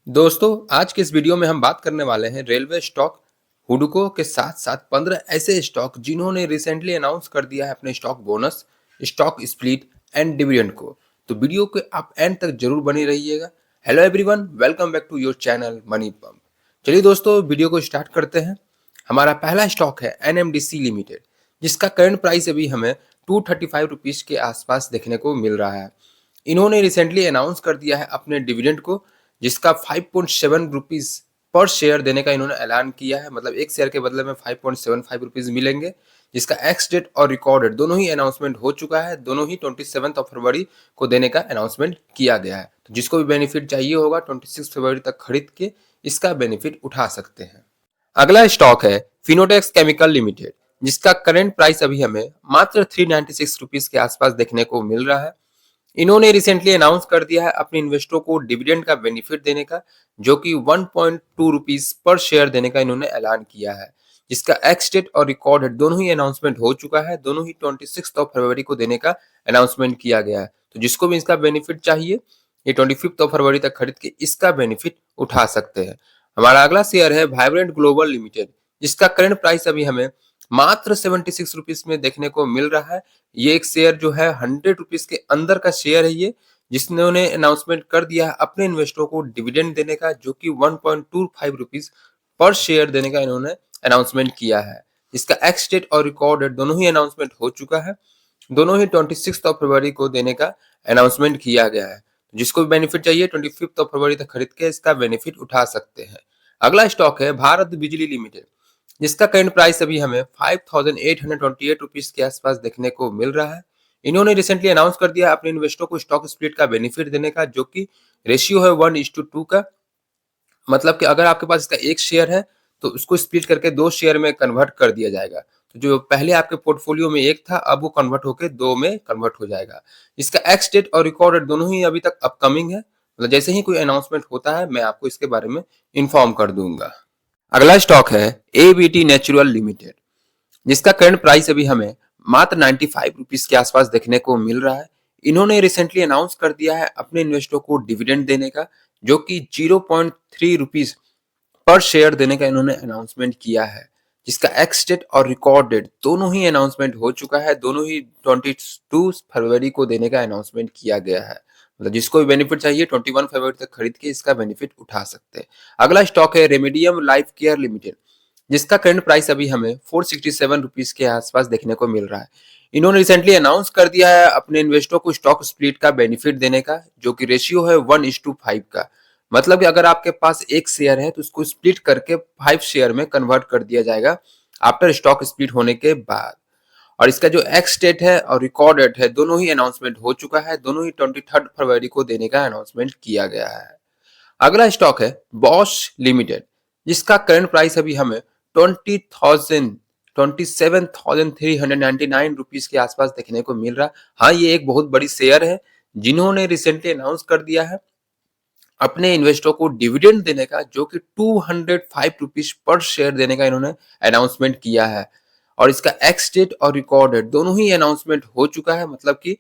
दोस्तों, आज के इस वीडियो में हम बात करने वाले हैं रेलवे स्टॉक हुडको के साथ साथ 15 ऐसे स्टॉक जिन्होंने रिसेंटली अनाउंस कर दिया है अपने stock bonus, stock split and dividend को। तो वीडियो के आप एंड तक जरूर बने रहिएगा। Hello everyone, welcome back to your channel money pump. चलिए दोस्तों, वीडियो को स्टार्ट करते हैं। हमारा पहला स्टॉक है एनएमडीसी लिमिटेड, जिसका करंट प्राइस अभी हमें 235 रुपीज के आसपास देखने को मिल रहा है। इन्होंने रिसेंटली अनाउंस कर दिया है अपने डिविडेंड को, जिसका 5.7 रुपीज पर शेयर देने का इन्होंने ऐलान किया है। मतलब एक शेयर के बदले में 5.75 रुपीज मिलेंगे, जिसका एक्स डेट और रिकॉर्ड डेट दोनों ही अनाउंसमेंट हो चुका है। दोनों ही 27 फरवरी को देने का अनाउंसमेंट किया गया है। तो जिसको भी बेनिफिट चाहिए होगा 26 फरवरी तक खरीद के इसका बेनिफिट उठा सकते हैं। अगला स्टॉक है फिनोटेक्स केमिकल लिमिटेड, जिसका करंट प्राइस अभी हमें मात्र 396 रुपीज के आसपास देखने को मिल रहा है। इन्होंने रिसेंटली अनाउंस कर दिया है अपने इन्वेस्टरों को डिविडेंड का बेनिफिट देने का, जो कि 1.2 रुपीज पर शेयर देने का इन्होंने ऐलान किया है। जिसका एक्स डेट और रिकॉर्ड डेट दोनों ही अनाउंसमेंट हो चुका है। दोनों ही 26 फरवरी को देने का अनाउंसमेंट किया गया है। तो जिसको भी इसका बेनिफिट चाहिए, ये 25 फरवरी तक खरीद के इसका बेनिफिट उठा सकते हैं। हमारा अगला शेयर है वाइब्रेंट ग्लोबल लिमिटेड, जिसका करंट प्राइस अभी हमें मात्र 76 रुपीज में देखने को मिल रहा है। ये एक शेयर जो है 100 रुपीज के अंदर का शेयर है ये, जिसने अनाउंसमेंट कर दिया है अपने इन्वेस्टरों को डिविडेंड देने का, जो कि 1.25 रुपीज पर शेयर देने का इन्होंने अनाउंसमेंट किया है। इसका एक्स डेट और रिकॉर्ड डेट दोनों ही अनाउंसमेंट हो चुका है। दोनों ही 26 फरवरी को देने का अनाउंसमेंट किया गया है। जिसको भी बेनिफिट चाहिए 25 फरवरी तक खरीद के इसका बेनिफिट उठा सकते हैं। अगला स्टॉक है भारत बिजली लिमिटेड, जिसका करंट प्राइस अभी हमें 5828 रुपीज के आसपास देखने को मिल रहा है। इन्होंने रिसेंटली अनाउंस कर दिया अपने इन्वेस्टरों को स्टॉक स्प्लिट का बेनिफिट देने का, जो कि रेशियो है 1:2 का। मतलब कि अगर आपके पास इसका एक शेयर है तो उसको स्प्लिट करके दो शेयर में कन्वर्ट कर दिया जाएगा। तो जो पहले आपके पोर्टफोलियो में एक था, अब वो कन्वर्ट होकर दो में कन्वर्ट हो जाएगा। इसका एक्स डेट और रिकॉर्ड डेट दोनों ही अभी तक अपकमिंग है। मतलब जैसे ही कोई अनाउंसमेंट होता है मैं आपको इसके बारे में इन्फॉर्म कर दूंगा। अगला स्टॉक है एबीटी नेचुरल लिमिटेड, जिसका करंट प्राइस अभी हमें मात्र 95 रुपीज के आसपास देखने को मिल रहा है। इन्होंने रिसेंटली अनाउंस कर दिया है अपने इन्वेस्टरों को डिविडेंड देने का, जो कि 0.3 रुपीज पर शेयर देने का इन्होंने अनाउंसमेंट किया है। जिसका एक्स डेट और रिकॉर्ड डेट दोनों ही अनाउंसमेंट हो चुका है। दोनों ही 22 फरवरी को देने का अनाउंसमेंट किया गया है। मतलब जिसको भी बेनिफिट चाहिए 21 फरवरी तक खरीद के इसका बेनिफिट उठा सकते हैं। अगला स्टॉक है रेमेडियम लाइफ केयर लिमिटेड, जिसका करंट प्राइस अभी हमें 467 रुपीज के आसपास देखने को मिल रहा है। इन्होंने रिसेंटली अनाउंस कर दिया है अपने इन्वेस्टरों को स्टॉक स्प्लिट का बेनिफिट देने का, जो कि रेशियो है 1:5 का। मतलब कि अगर आपके पास एक शेयर है तो उसको स्प्लिट करके 5 शेयर में कन्वर्ट कर दिया जाएगा आफ्टर स्टॉक स्प्लिट होने के बाद। और इसका जो एक्स डेट है और रिकॉर्ड डेट है दोनों ही अनाउंसमेंट हो चुका है। दोनों ही 23 फरवरी को देने का अनाउंसमेंट किया गया है। अगला स्टॉक है बॉश लिमिटेड, जिसका करंट प्राइस अभी हमें 27,399 रुपीज के आसपास देखने को मिल रहा है। हाँ, ये एक बहुत बड़ी शेयर है जिन्होंने रिसेंटली अनाउंस कर दिया है अपने इन्वेस्टरों को डिविडेंड देने का, जो कि 205 रुपीज पर शेयर देने का इन्होंने अनाउंसमेंट किया है। और इसका एक्स डेट और रिकॉर्ड डेट दोनों ही अनाउंसमेंट हो चुका है। मतलब कि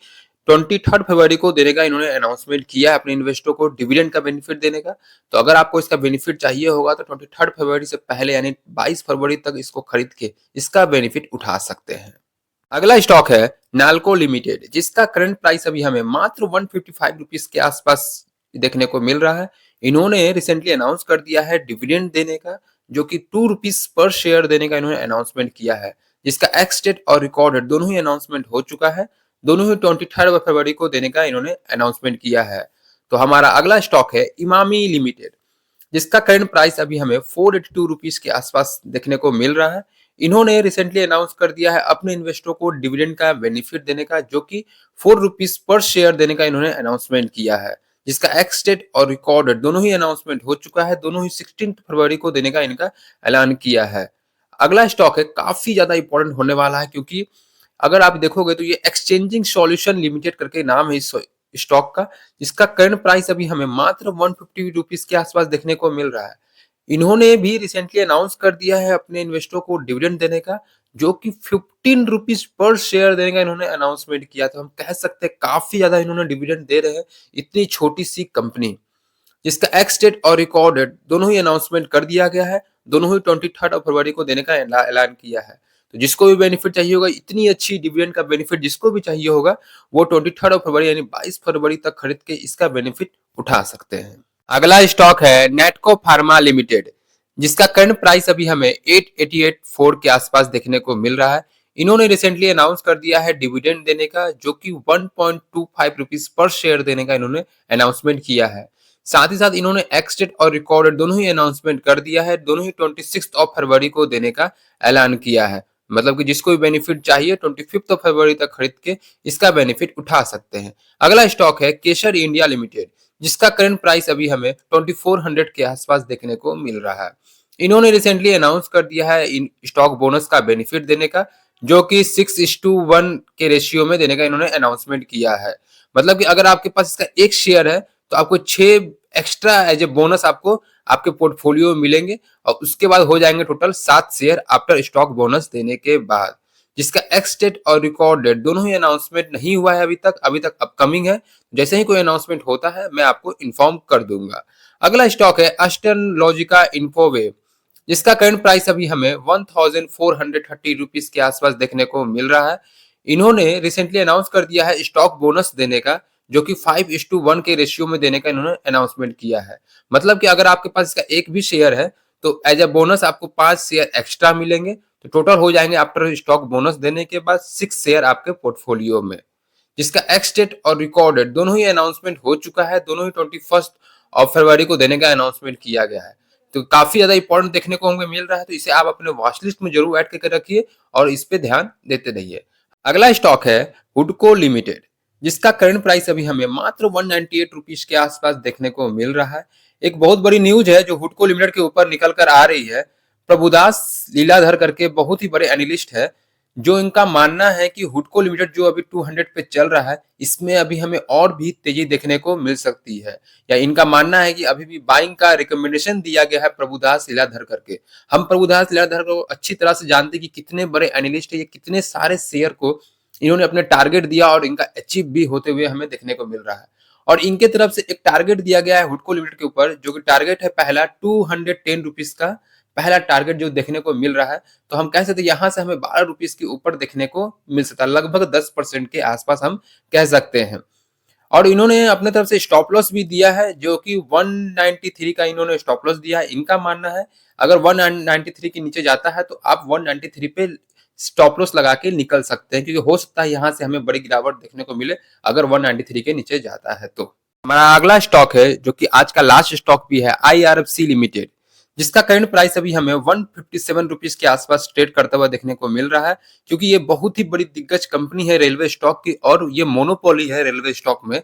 23 फरवरी को देने का इन्होंने अनाउंसमेंट किया है अपने इन्वेस्टरों को डिविडेंड का बेनिफिट देने का। तो अगर आपको इसका बेनिफिट चाहिए होगा तो 23 फरवरी से पहले यानी 22 फरवरी तक इसको खरीद के इसका बेनिफिट उठा सकते हैं। अगला स्टॉक है नाल्को लिमिटेड, जिसका करंट प्राइस अभी हमें मात्र 155 रुपीज के आसपास देखने को मिल रहा है। इन्होंने रिसेंटली अनाउंस कर दिया है डिविडेंड देने का, जो कि 2 रुपीज पर शेयर देने का इन्होंने अनाउंसमेंट किया है। जिसका एक्स डेट और रिकॉर्ड डेट दोनों ही अनाउंसमेंट हो चुका है। दोनों ही 23 फरवरी को देने का इन्होंने अनाउंसमेंट किया है। तो हमारा अगला स्टॉक है इमामी लिमिटेड, जिसका करंट प्राइस अभी हमें 482 रुपीज के आसपास देखने को मिल रहा है। इन्होंने रिसेंटली अनाउंस कर दिया है अपने इन्वेस्टरों को डिविडेंड का बेनिफिट देने का, जो कि 4 रुपीज पर शेयर देने का इन्होंने अनाउंसमेंट किया है। जिसका एक्स डेट और रिकॉर्ड डेट दोनों ही अनाउंसमेंट हो चुका है। दोनों ही 16 फरवरी को देने का इनका ऐलान किया है। अगला स्टॉक है काफी ज्यादा इंपॉर्टेंट होने वाला है, क्योंकि अगर आप देखोगे तो ये एक्सचेंजिंग सॉल्यूशन लिमिटेड करके नाम है इस स्टॉक का। इसका करंट प्राइस अभी हमें मात्र 150 रुपीज के आसपास देखने को मिल रहा है। इन्होंने भी रिसेंटली अनाउंस कर दिया है अपने इन्वेस्टरों को डिविडेंड देने का, जो कि 15 रुपीज पर शेयर देने का इन्होंने अनाउंसमेंट किया। तो हम कह सकते हैं काफी ज्यादा इन्होंने डिविडेंड दे रहे हैं, इतनी छोटी सी कंपनी। जिसका एक्स डेट और रिकॉर्ड डेट दोनों ही अनाउंसमेंट कर दिया गया है। दोनों ही 23 फरवरी को देने का ऐलान किया है। तो जिसको भी बेनिफिट चाहिए होगा, इतनी अच्छी डिविडेंड का बेनिफिट जिसको भी चाहिए होगा, वो 23 फरवरी यानी 22 फरवरी तक खरीद के इसका बेनिफिट उठा सकते हैं। अगला स्टॉक है नैटको फार्मा लिमिटेड, जिसका करंट प्राइस अभी हमें 888.4 के आसपास देखने को मिल रहा है। इन्होंने रिसेंटली अनाउंस कर दिया है डिविडेंड देने का, जो कि 1.25 रुपीस पर शेयर देने का इन्होंने अनाउंसमेंट किया है। साथ ही साथ इन्होंने एक्स डेट और रिकॉर्ड डेट दोनों ही अनाउंसमेंट कर दिया है। दोनों ही 26 फरवरी को देने का ऐलान किया है। मतलब कि जिसको भी बेनिफिट चाहिए 25 फरवरी तक खरीद के इसका बेनिफिट उठा सकते हैं। अगला स्टॉक है केसर इंडिया लिमिटेड, जिसका करंट प्राइस अभी हमें 2400 के आसपास देखने को मिल रहा है। इन्होंने रिसेंटली अनाउंस कर दिया है इन स्टॉक बोनस का बेनिफिट देने का, जो कि 6:1 के रेशियो में देने का इन्होंने अनाउंसमेंट किया है। मतलब कि अगर आपके पास इसका एक शेयर है तो आपको 6 एक्स्ट्रा एज ए बोनस आपको आपके पोर्टफोलियो में मिलेंगे, और उसके बाद हो जाएंगे total 7 share after stock bonus देने के बाद। जिसका एक्स डेट और रिकॉर्ड डेट दोनों ही अनाउंसमेंट नहीं हुआ है अभी तक अपकमिंग है। जैसे ही कोई अनाउंसमेंट होता है मैं आपको इन्फॉर्म कर दूंगा। अगला स्टॉक है अस्टर्न लॉजिका इन्फोवेव, जिसका करंट प्राइस अभी हमें 1430 रुपीस के आसपास देखने को मिल रहा है। इन्होंने रिसेंटली अनाउंस कर दिया है स्टॉक बोनस देने का, जो कि 5:1 के रेशियो में देने का इन्होंने अनाउंसमेंट किया है। मतलब कि अगर आपके पास इसका एक भी शेयर है तो एज ए बोनस आपको 5 शेयर एक्स्ट्रा मिलेंगे, तो टोटल हो जाएंगे आफ्टर स्टॉक बोनस देने के बाद 6 शेयर आपके पोर्टफोलियो में। जिसका एक्स डेट और रिकॉर्ड डेट दोनों ही अनाउंसमेंट हो चुका है। दोनों ही 21 फरवरी को देने का अनाउंसमेंट किया गया है। तो काफी ज्यादा इंपॉर्टेंट देखने को हमें मिल रहा है, तो इसे आप अपने वॉच लिस्ट में जरूर ऐड करके रखिए और इस पे ध्यान देते रहिए। अगला स्टॉक है हुडको लिमिटेड, जिसका करंट प्राइस अभी हमें मात्र 198 रुपीज के आसपास देखने को मिल रहा है। एक बहुत बड़ी न्यूज है जो हुडको लिमिटेड के ऊपर निकल कर आ रही है। प्रभुदास लीलाधर करके बहुत ही बड़े एनालिस्ट है, जो इनका मानना है कि हुडको लिमिटेड जो अभी 200 पे चल रहा है, इसमें अभी हमें और भी तेजी देखने को मिल सकती है। या इनका मानना है कि अभी भी बाइंग का रिकमेंडेशन दिया गया है प्रभुदास लीलाधर करके। हम प्रभुदास लीलाधर को अच्छी तरह से जानते हैं कि कितने बड़े एनालिस्ट है, ये कितने सारे शेयर को इन्होंने अपने टारगेट दिया और इनका अचीव भी होते हुए हमें देखने को मिल रहा है। और इनके तरफ से एक टारगेट दिया गया है हुडको लिमिटेड के ऊपर, जो कि टारगेट है पहला 210 रुपीज का पहला टारगेट जो देखने को मिल रहा है। तो हम कह सकते हैं यहाँ से हमें 12 रुपीज के ऊपर देखने को मिल सकता है, लगभग 10% के आसपास हम कह सकते हैं। और इन्होंने अपने तरफ से स्टॉप लॉस भी दिया है, जो कि 193 का इन्होंने स्टॉप लॉस दिया है। इनका मानना है अगर 193 के नीचे जाता है तो आप 193 पे स्टॉप लॉस लगा के निकल सकते हैं, क्योंकि हो सकता है यहाँ से हमें बड़ी गिरावट देखने को मिले अगर 193 के नीचे जाता है तो। हमारा अगला स्टॉक है, जो कि आज का लास्ट स्टॉक भी है, IRFC लिमिटेड, जिसका करंट प्राइस अभी हमें 157 रुपीज के आसपास ट्रेड करता हुआ देखने को मिल रहा है। क्योंकि ये बहुत ही बड़ी दिग्गज कंपनी है रेलवे स्टॉक की, और ये मोनोपोली है रेलवे स्टॉक में।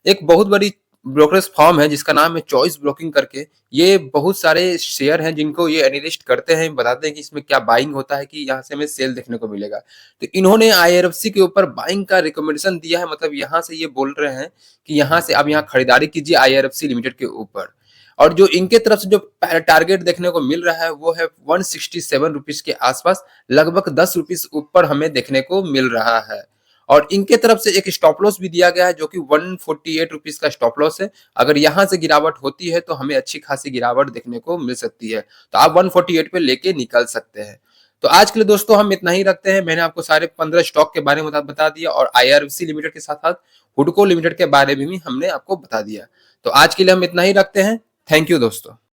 एक बहुत बड़ी ब्रोकरेज फर्म है जिसका नाम है चॉइस ब्रोकिंग करके। ये बहुत सारे शेयर हैं जिनको ये एनालिस्ट करते हैं, बताते हैं कि इसमें क्या बाइंग होता है, कि यहाँ से हमें सेल देखने को मिलेगा। तो इन्होंने IRFC के ऊपर बाइंग का रिकमेंडेशन दिया है। मतलब यहाँ से ये बोल रहे हैं कि यहाँ से आप यहाँ खरीदारी कीजिए IRFC लिमिटेड के ऊपर। और जो इनके तरफ से जो टारगेट देखने को मिल रहा है वो है 167 रुपीज के आसपास, लगभग 10 रुपीज ऊपर हमें देखने को मिल रहा है। और इनके तरफ से एक स्टॉप लॉस भी दिया गया है, जो कि 148 रुपीज का स्टॉप लॉस है। अगर यहाँ से गिरावट होती है तो हमें अच्छी खासी गिरावट देखने को मिल सकती है, तो आप 148 पे लेके निकल सकते हैं। तो आज के लिए दोस्तों हम इतना ही रखते हैं। मैंने आपको सारे 15 स्टॉक के बारे में बता दिया, और IRFC लिमिटेड के साथ साथ हुडको लिमिटेड के बारे में भी हमने आपको बता दिया। तो आज के लिए हम इतना ही रखते हैं। थैंक यू दोस्तों।